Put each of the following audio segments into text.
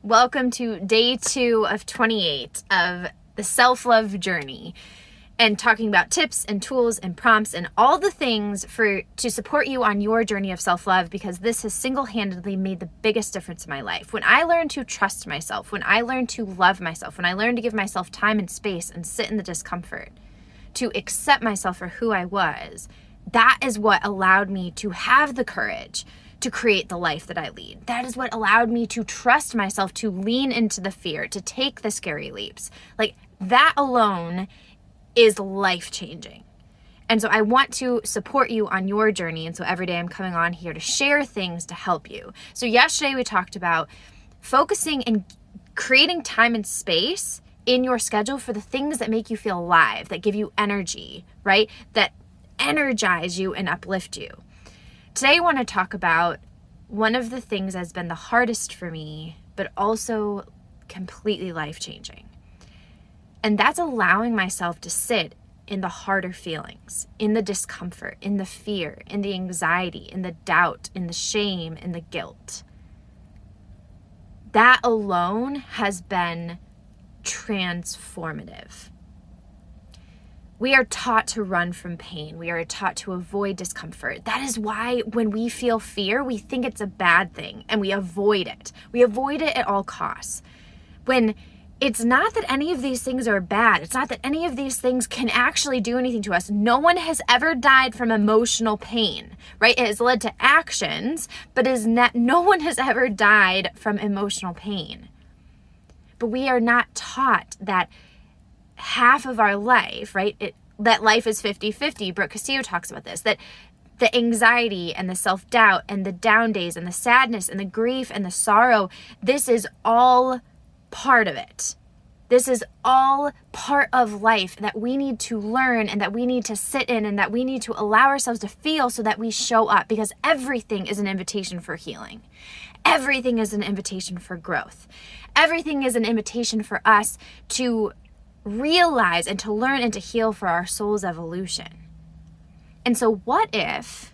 Welcome to day 2 of 28 of the self-love journey, and talking about tips and tools and prompts and all the things to support you on your journey of self-love, because this has single-handedly made the biggest difference in my life. When I learned to trust myself, when I learned to love myself, when I learned to give myself time and space and sit in the discomfort, to accept myself for who I was, that is what allowed me to have the courage to create the life that I lead. That is what allowed me to trust myself, to lean into the fear, to take the scary leaps. Like, that alone is life-changing. And so I want to support you on your journey. And so every day I'm coming on here to share things to help you. So yesterday we talked about focusing and creating time and space in your schedule for the things that make you feel alive, that give you energy, right? That energize you and uplift you. Today I want to talk about one of the things that's been the hardest for me, but also completely life-changing. And that's allowing myself to sit in the harder feelings, in the discomfort, in the fear, in the anxiety, in the doubt, in the shame, in the guilt. That alone has been transformative. We are taught to run from pain. We are taught to avoid discomfort. That is why when we feel fear, we think it's a bad thing and we avoid it. We avoid it at all costs. When it's not that any of these things are bad. It's not that any of these things can actually do anything to us. No one has ever died from emotional pain, right? It has led to actions, but no one has ever died from emotional pain. But we are not taught that half of our life, right? That life is 50-50. Brooke Castillo talks about this, that the anxiety and the self-doubt and the down days and the sadness and the grief and the sorrow, this is all part of it. This is all part of life that we need to learn and that we need to sit in and that we need to allow ourselves to feel so that we show up, because everything is an invitation for healing. Everything is an invitation for growth. Everything is an invitation for us to realize and to learn and to heal for our soul's evolution. And so what if,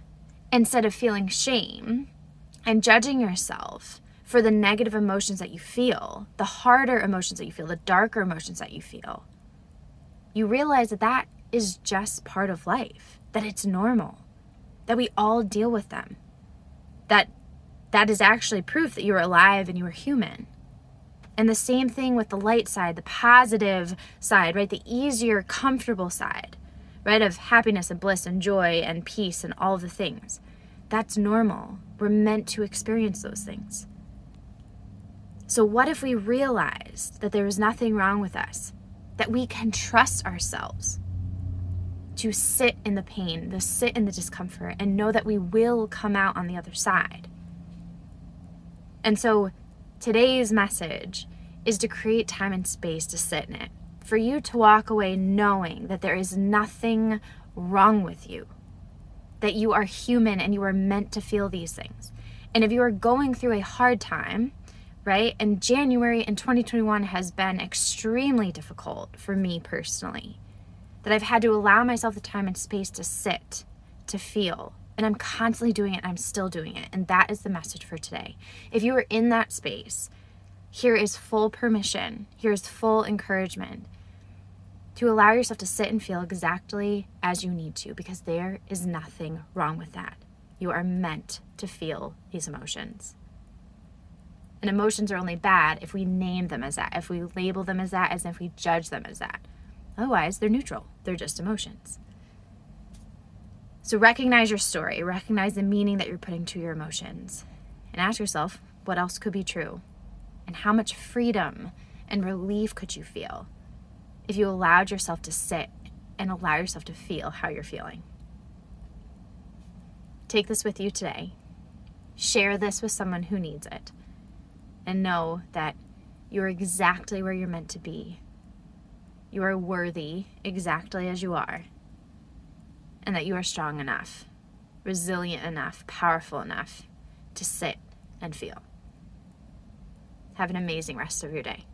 instead of feeling shame and judging yourself for the negative emotions that you feel, the harder emotions that you feel, the darker emotions that you feel, you realize that that is just part of life, that it's normal, that we all deal with them, that is actually proof that you're alive and you are human. And the same thing with the light side, the positive side, right? The easier, comfortable side, right? Of happiness and bliss and joy and peace and all the things. That's normal. We're meant to experience those things. So what if we realized that there is nothing wrong with us, that we can trust ourselves to sit in the pain, to sit in the discomfort, and know that we will come out on the other side? And so today's message is to create time and space to sit in it, for you to walk away knowing that there is nothing wrong with you, that you are human and you are meant to feel these things. And if you are going through a hard time, right, and January in 2021 has been extremely difficult for me personally, that I've had to allow myself the time and space to sit, to feel. And I'm constantly doing it, and I'm still doing it. And that is the message for today. If you are in that space, here is full permission. Here is full encouragement to allow yourself to sit and feel exactly as you need to, because there is nothing wrong with that. You are meant to feel these emotions. And emotions are only bad if we name them as that, if we label them as that, as if we judge them as that. Otherwise, they're neutral. They're just emotions. So recognize your story, recognize the meaning that you're putting to your emotions, and ask yourself, what else could be true? And how much freedom and relief could you feel if you allowed yourself to sit and allow yourself to feel how you're feeling? Take this with you today. Share this with someone who needs it. And know that you're exactly where you're meant to be. You are worthy exactly as you are. And that you are strong enough, resilient enough, powerful enough to sit and feel. Have an amazing rest of your day.